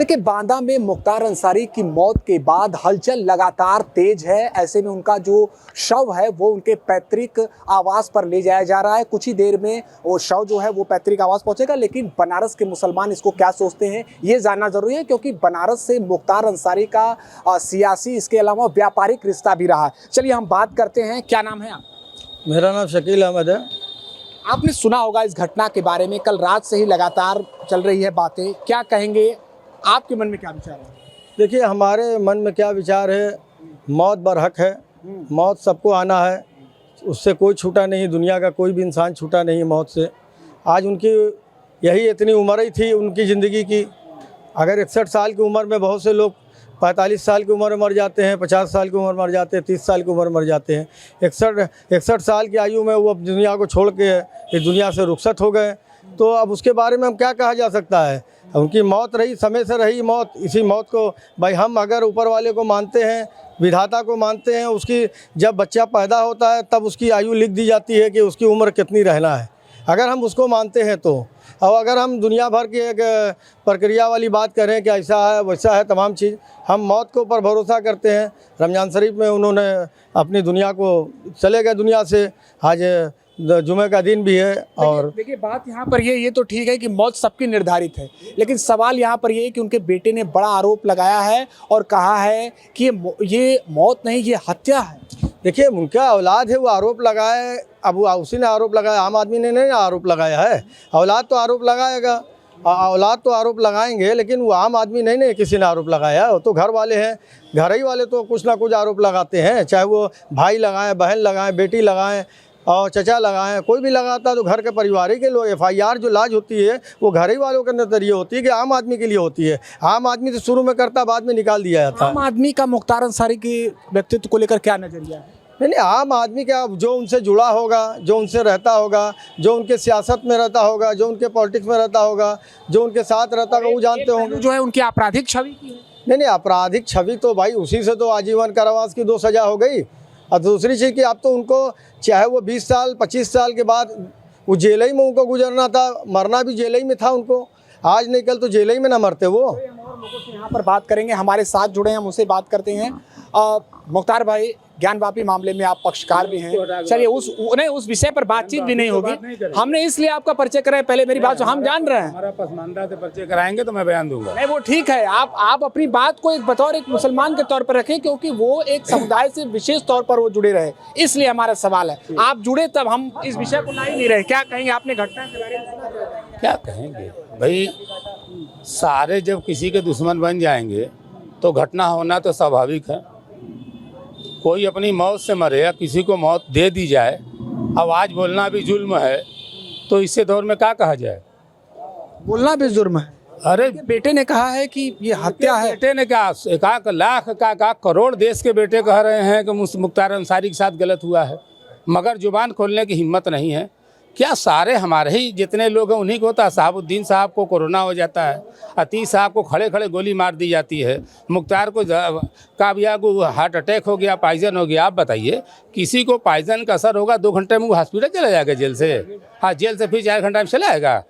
देखिए, बांदा में मुख्तार अंसारी की मौत के बाद हलचल लगातार तेज है। ऐसे में उनका जो शव है वो उनके पैतृक आवास पर ले जाया जा रहा है। कुछ ही देर में वो शव जो है वो पैतृक आवास पहुंचेगा, लेकिन बनारस के मुसलमान इसको क्या सोचते हैं ये जानना जरूरी है, क्योंकि बनारस से मुख्तार अंसारी का सियासी इसके अलावा व्यापारिक रिश्ता भी रहा है। चलिए हम बात करते हैं। क्या नाम है आप? मेरा नाम शकील अहमद है। आपने सुना होगा इस घटना के बारे में, कल रात से ही लगातार चल रही है बातें। क्या कहेंगे, आपके मन में क्या विचार है? देखिए, हमारे मन में क्या विचार है, मौत बरहक है। मौत सबको आना है, उससे कोई छूटा नहीं, दुनिया का कोई भी इंसान छूटा नहीं मौत से। आज उनकी यही इतनी उम्र ही थी उनकी ज़िंदगी की। अगर 61 साल की उम्र में बहुत से लोग 45 साल की उम्र में मर जाते हैं, 50 साल की उम्र में मर जाते हैं, 30 साल की उम्र में मर जाते हैं। 61 साल की आयु में वो अब दुनिया को छोड़ के इस दुनिया से रुखसत हो गए। तो अब उसके बारे में हम क्या कहा जा सकता है? उनकी मौत रही, समय से रही मौत। इसी मौत को भाई हम अगर ऊपर वाले को मानते हैं, विधाता को मानते हैं, उसकी जब बच्चा पैदा होता है तब उसकी आयु लिख दी जाती है कि उसकी उम्र कितनी रहना है। अगर हम उसको मानते हैं तो, और अगर हम दुनिया भर की एक प्रक्रिया वाली बात करें कि ऐसा है वैसा है तमाम चीज़, हम मौत के ऊपर भरोसा करते हैं। रमज़ान शरीफ में उन्होंने अपनी दुनिया को चले गए दुनिया से। आज जुमे का दिन भी है। और देखिए बात यहाँ पर ये तो ठीक है कि मौत सबकी निर्धारित है, लेकिन सवाल यहाँ पर ये है कि उनके बेटे ने बड़ा आरोप लगाया है और कहा है कि ये मौत नहीं, ये हत्या है। देखिए, उनका औलाद है, वो आरोप लगाए। अब वो उसी ने आरोप लगाया, आम आदमी ने नहीं आरोप लगाया है। औलाद तो आरोप लगाएगा, औलाद तो आरोप लगाएंगे, लेकिन वो आम आदमी नहीं किसी ने आरोप लगाया। वो तो घर वाले हैं, घर ही वाले तो कुछ ना कुछ आरोप लगाते हैं। चाहे वो भाई लगाएं, बहन लगाएं, बेटी लगाएं और चचा लगाएं, कोई भी लगाता है तो घर के परिवार के लोग। FIR जो लाज होती है वो घर ही वालों के नज़रिए होती है कि आम आदमी के लिए होती है। आम आदमी तो शुरू में करता, बाद में निकाल दिया जाता है। आम आदमी का मुख्तार अंसारी के व्यक्तित्व को लेकर क्या नजरिया है? नहीं, आम आदमी का जो उनसे जुड़ा होगा, जो उनसे रहता होगा, जो उनके सियासत में रहता होगा, जो उनके पॉलिटिक्स में रहता होगा, जो उनके साथ रहता होगा, वो जानते होंगे। जो है उनकी आपराधिक छवि की है। नहीं, आपराधिक छवि तो भाई उसी से तो आजीवन कारावास की 2 सज़ा हो गई। और दूसरी चीज़ कि अब तो उनको चाहे वो 20 साल 25 साल के बाद वो जेल ही में उनको गुजरना था, मरना भी जेल ही में था उनको। आज नहीं कल तो जेल ही में ना मरते वो। हम और लोगों से यहाँ पर बात करेंगे, हमारे साथ जुड़े हैं, हम उनसे बात करते हैं। मुख्तार भाई, ज्ञानवापी मामले में आप पक्षकार भी हैं। चलिए उस विषय पर बातचीत भी नहीं होगी। हमने इसलिए आपका परिचय कराया, पहले मेरी बात हम जान रहे हैं। हमारा पसमानदा से परिचय कराएंगे तो मैं बयान दूंगा। नहीं, वो ठीक है, आप अपनी बात को एक बतौर एक मुसलमान के तौर पर रखें, क्योंकि वो एक समुदाय से विशेष तौर पर वो जुड़े रहे, इसलिए हमारा सवाल है। आप जुड़े तब हम इस विषय को ला ही नहीं रहे। क्या कहेंगे, आपने घटना के बारे में? क्या कहेंगे भाई, सारे जब किसी के दुश्मन बन जाएंगे तो घटना होना तो स्वाभाविक है। कोई अपनी मौत से मरे या किसी को मौत दे दी जाए, आवाज़ बोलना भी जुल्म है, तो इससे दौर में क्या कहा जाए? बोलना भी जुर्म है। अरे बेटे ने कहा है कि ये हत्या है। बेटे ने क्या, 1 लाख का करोड़ देश के बेटे कह रहे हैं कि मुख्तार अंसारी के साथ गलत हुआ है, मगर जुबान खोलने की हिम्मत नहीं है। क्या सारे हमारे ही जितने लोग हैं उन्हीं को होता है? साहबुद्दीन साहब को कोरोना हो जाता है, अतीश साहब को खड़े खड़े गोली मार दी जाती है, मुख्तार को काबिया को हार्ट अटैक हो गया, पॉइजन हो गया। आप बताइए, किसी को पॉइजन का असर होगा 2 घंटे में वो हॉस्पिटल चला जाएगा जेल से? हाँ, जेल से फिर 4 घंटे में चला आएगा।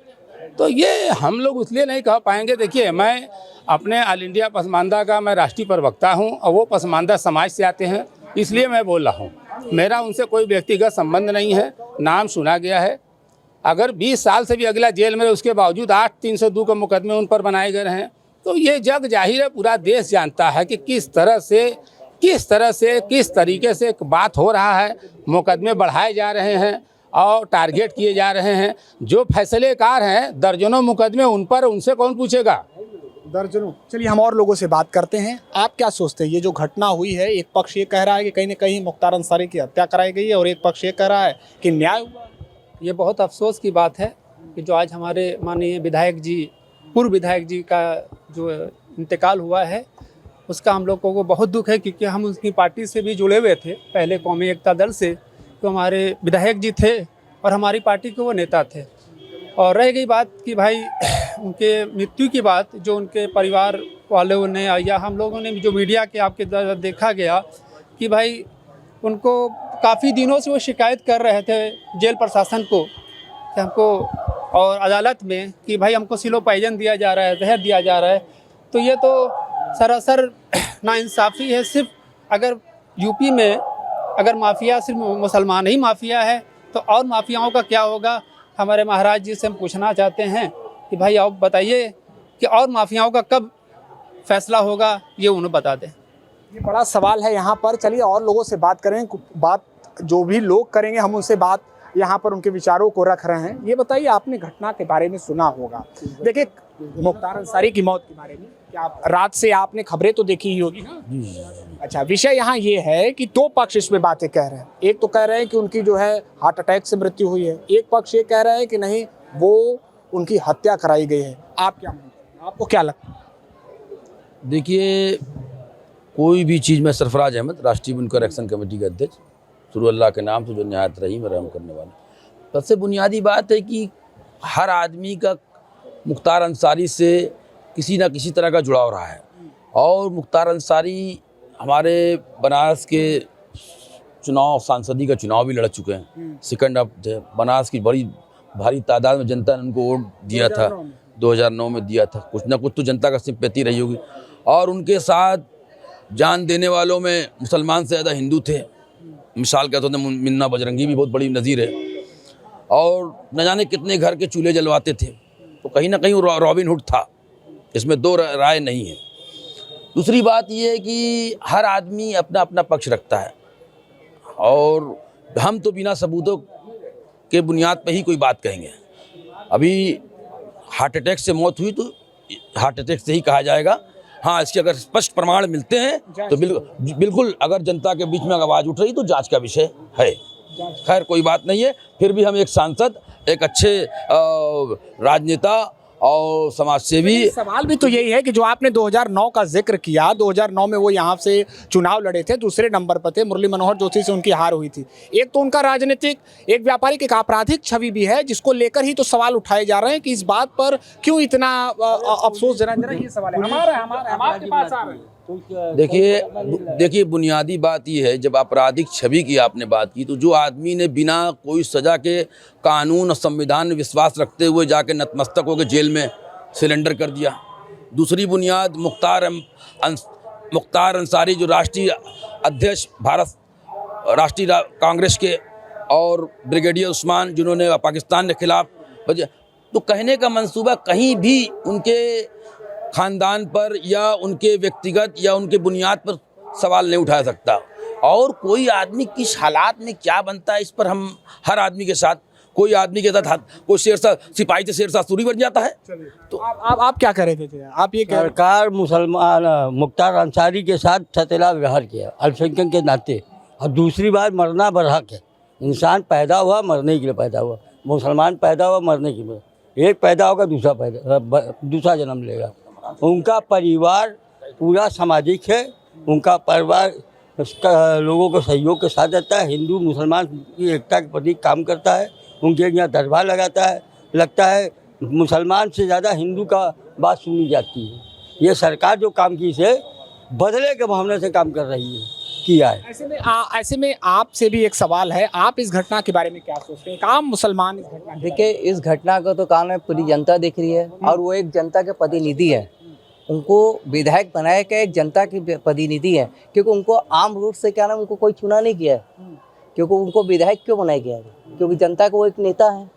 तो ये हम लोग इसलिए नहीं कह पाएंगे। देखिए, मैं अपने ऑल इंडिया पसमानदा का मैं राष्ट्रीय प्रवक्ता हूँ और वो पसमानदा समाज से आते हैं, इसलिए मैं बोल रहा हूँ। मेरा उनसे कोई व्यक्तिगत संबंध नहीं है, नाम सुना गया है। अगर 20 साल से भी अगला जेल में, उसके बावजूद 8-302 के मुकदमे उन पर बनाए गए हैं, तो ये जग जाहिर है, पूरा देश जानता है कि किस तरीके से बात हो रहा है। मुकदमे बढ़ाए जा रहे हैं और टारगेट किए जा रहे हैं। जो फैसलेकार हैं, दर्जनों मुकदमे उन पर, उनसे कौन पूछेगा? दर्जनों। चलिए हम और लोगों से बात करते हैं। आप क्या सोचते हैं, ये जो घटना हुई है, एक पक्ष ये कह रहा है कि कहीं न कहीं मुख्तार अंसारी की हत्या कराई गई है और एक पक्ष ये कह रहा है कि न्याय हुआ। ये बहुत अफसोस की बात है कि जो आज हमारे माननीय विधायक जी, पूर्व विधायक जी का जो इंतकाल हुआ है, उसका हम लोगों को बहुत दुख है, क्योंकि हम उसकी पार्टी से भी जुड़े हुए थे, पहले कौमी एकता दल से। तो हमारे विधायक जी थे और हमारी पार्टी के वो नेता थे। और रह गई बात कि भाई उनके मृत्यु की बात, जो उनके परिवार वालों ने या हम लोगों ने जो मीडिया के आपके द्वारा देखा गया कि भाई उनको काफ़ी दिनों से वो शिकायत कर रहे थे जेल प्रशासन को कि हमको और अदालत में कि भाई हमको सिलोपाइजन दिया जा रहा है, जहर दिया जा रहा है। तो ये तो सरासर नाइंसाफ़ी है। सिर्फ अगर यूपी में अगर माफिया सिर्फ मुसलमान ही माफिया है तो और माफियाओं का क्या होगा। हमारे महाराज जी से हम पूछना चाहते हैं कि भाई आप बताइए कि और माफियाओं का कब फैसला होगा, ये उन्हें बता दें। ये बड़ा सवाल है यहाँ पर। चलिए और लोगों से बात करें, बात जो भी लोग करेंगे हम उनसे बात यहाँ पर उनके विचारों को रख रहे हैं। ये बताइए, आपने घटना के बारे में सुना होगा, देखिए मुख्तार अंसारी की मौत के बारे में, क्या रात से आपने खबरें तो देखी ही होगी ना? अच्छा, विषय यहाँ ये है कि दो पक्ष इसमें बातें कह रहे हैं। एक तो कह रहे हैं कि उनकी जो है हार्ट अटैक से मृत्यु हुई है, एक पक्ष ये कह रहा है कि नहीं वो उनकी हत्या कराई गई है। आप क्या मानते हैं, आपको क्या लगता है? देखिए, कोई भी चीज़ में सरफराज अहमद, राष्ट्रीय बुनकर एक्शन कमेटी के अध्यक्ष, शुरू अल्लाह के नाम से जो निहायत रहीम रहम करने वाला। सबसे बुनियादी बात है कि हर आदमी का मुख्तार अंसारी से किसी ना किसी तरह का जुड़ाव रहा है। और मुख्तार अंसारी हमारे बनारस के चुनाव, सांसदी का चुनाव भी लड़ चुके हैं। सेकंड ऑफ बनारस की बड़ी भारी तादाद में जनता ने उनको वोट दिया था, 2009 में दिया था। कुछ ना कुछ तो जनता का सिंपैथी रही होगी। और उनके साथ जान देने वालों में मुसलमान से ज़्यादा हिंदू थे। मिसाल के तौर पर मुन्ना बजरंगी भी बहुत बड़ी नज़ीर है। और न जाने कितने घर के चूल्हे जलवाते थे। तो कहीं ना कहीं वो रॉबिन हुड था, इसमें दो राय नहीं है। दूसरी बात ये है कि हर आदमी अपना अपना पक्ष रखता है और हम तो बिना सबूतों के बुनियाद पर ही कोई बात कहेंगे। अभी हार्ट अटैक से मौत हुई तो हार्ट अटैक से ही कहा जाएगा। हाँ, इसके अगर स्पष्ट प्रमाण मिलते हैं तो बिल्कुल अगर जनता के बीच में आवाज़ उठ रही तो जांच का विषय है। खैर कोई बात नहीं है, फिर भी हम एक सांसद, एक अच्छे राजनेता और समाजसेवी। सवाल भी तो यही है कि जो आपने 2009 का जिक्र किया, 2009 में वो यहाँ से चुनाव लड़े थे, दूसरे नंबर पर थे, मुरली मनोहर जोशी से उनकी हार हुई थी। एक तो उनका राजनीतिक, एक व्यापारिक, एक आपराधिक छवि भी है, जिसको लेकर ही तो सवाल उठाए जा रहे हैं कि इस बात पर क्यों इतना अफसोस। जरा ये सवाल है हमारे पास आ रहे हैं। देखिए बुनियादी बात ये है, जब आपराधिक छवि की आपने बात की, तो जो आदमी ने बिना कोई सज़ा के कानून और संविधान में विश्वास रखते हुए जाके नतमस्तक होकर जेल में सिलेंडर कर दिया। दूसरी बुनियाद मुख्तार अंसारी जो राष्ट्रीय अध्यक्ष भारत राष्ट्रीय कांग्रेस के, और ब्रिगेडियर उस्मान जिन्होंने पाकिस्तान के खिलाफ, तो कहने का मंसूबा कहीं भी उनके ख़ानदान पर या उनके व्यक्तिगत या उनके बुनियाद पर सवाल नहीं उठा सकता। और कोई आदमी किस हालात में क्या बनता है, इस पर हम हर आदमी के साथ, कोई आदमी के साथ कोई शेरशाह सिपाही से शेरशाह सूरी बन जाता है। तो आप क्या कह रहे थे? आप ये सरकार मुसलमान मुख्तार अंसारी के साथ सतेला व्यवहार किया अल्पसंख्यक के नाते। और दूसरी बात, मरना बरहक है। इंसान पैदा हुआ मरने के लिए पैदा हुआ, मुसलमान पैदा हुआ मरने के लिए। एक पैदा होगा दूसरा जन्म लेगा। उनका परिवार पूरा सामाजिक है, उनका परिवार लोगों के सहयोग के साथ रहता है, हिंदू मुसलमान की एकता के प्रति काम करता है, उनके यहाँ दरबार लगाता है। लगता है मुसलमान से ज़्यादा हिंदू का बात सुनी जाती है। ये सरकार जो काम की से बदले के भावना से काम कर रही है, किया है। ऐसे में आपसे भी एक सवाल है, आप इस घटना के बारे में क्या सोचते हैं? एक आम मुसलमान इस घटना, देखिए इस घटना को तो काम है पूरी जनता देख रही है और वो एक जनता के प्रतिनिधि है। उनको विधायक बनाया क्या, एक जनता की प्रतिनिधि है, क्योंकि उनको आम रूप से क्या नाम उनको कोई चुना नहीं किया है। क्योंकि उनको विधायक क्यों बनाया गया है? क्योंकि जनता का वो एक नेता है।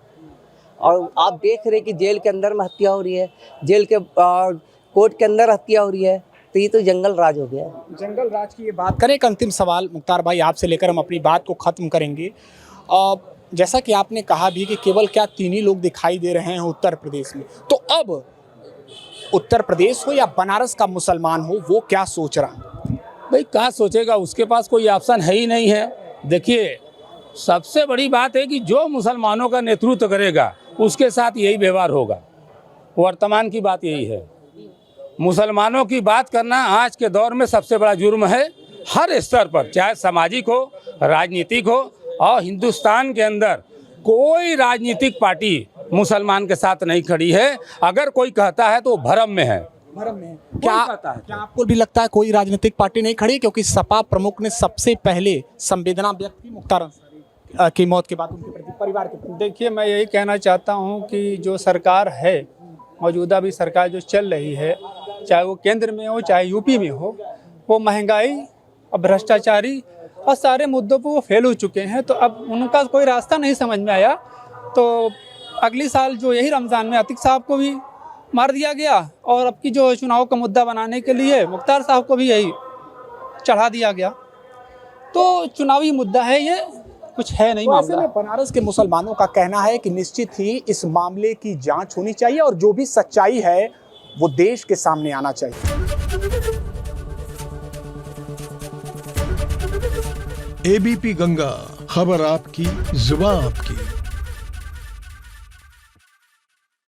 और आप देख रहे कि जेल के अंदर में हत्या हो रही है, जेल के कोर्ट के अंदर हत्या हो रही है, तो ये तो जंगल राज हो गया है। जंगल राज की ये बात करें। एक अंतिम सवाल मुख्तार भाई आपसे लेकर हम अपनी बात को ख़त्म करेंगे। जैसा कि आपने कहा भी कि केवल क्या 3 ही लोग दिखाई दे रहे हैं उत्तर प्रदेश में, तो अब उत्तर प्रदेश हो या बनारस का मुसलमान हो, वो क्या सोच रहा है? भाई क्या सोचेगा, उसके पास कोई ऑप्शन है ही नहीं है। देखिए सबसे बड़ी बात है कि जो मुसलमानों का नेतृत्व करेगा उसके साथ यही व्यवहार होगा। वर्तमान की बात यही है। मुसलमानों की बात करना आज के दौर में सबसे बड़ा जुर्म है, हर स्तर पर, चाहे सामाजिक हो, राजनीतिक हो। और हिंदुस्तान के अंदर कोई राजनीतिक पार्टी मुसलमान के साथ नहीं खड़ी है। अगर कोई कहता है तो भ्रम में है। क्या आपको भी लगता है कोई राजनीतिक पार्टी नहीं खड़ी? क्योंकि सपा प्रमुख ने सबसे पहले संवेदना व्यक्त की मुख्तार अंसारी की मौत के बाद उनके प्रति, परिवार के प्रति। देखिए मैं यही कहना चाहता हूँ कि जो सरकार है, मौजूदा भी सरकार जो चल रही है, चाहे वो केंद्र में हो चाहे यूपी में हो, वो महंगाई और भ्रष्टाचारी और सारे मुद्दों पर वो फेल हो चुके हैं। तो अब उनका कोई रास्ता नहीं समझ में आया, तो अगली साल जो यही रमज़ान में अतीक साहब को भी मार दिया गया और अब की जो चुनाव का मुद्दा बनाने के लिए मुख्तार साहब को भी यही चढ़ा दिया गया। तो चुनावी मुद्दा है ये, कुछ है नहीं तो ऐसे मामला। में बनारस के मुसलमानों का कहना है कि निश्चित ही इस मामले की जांच होनी चाहिए और जो भी सच्चाई है वो देश के सामने आना चाहिए। एबीपी गंगा, खबर आपकी, जुबान आपकी।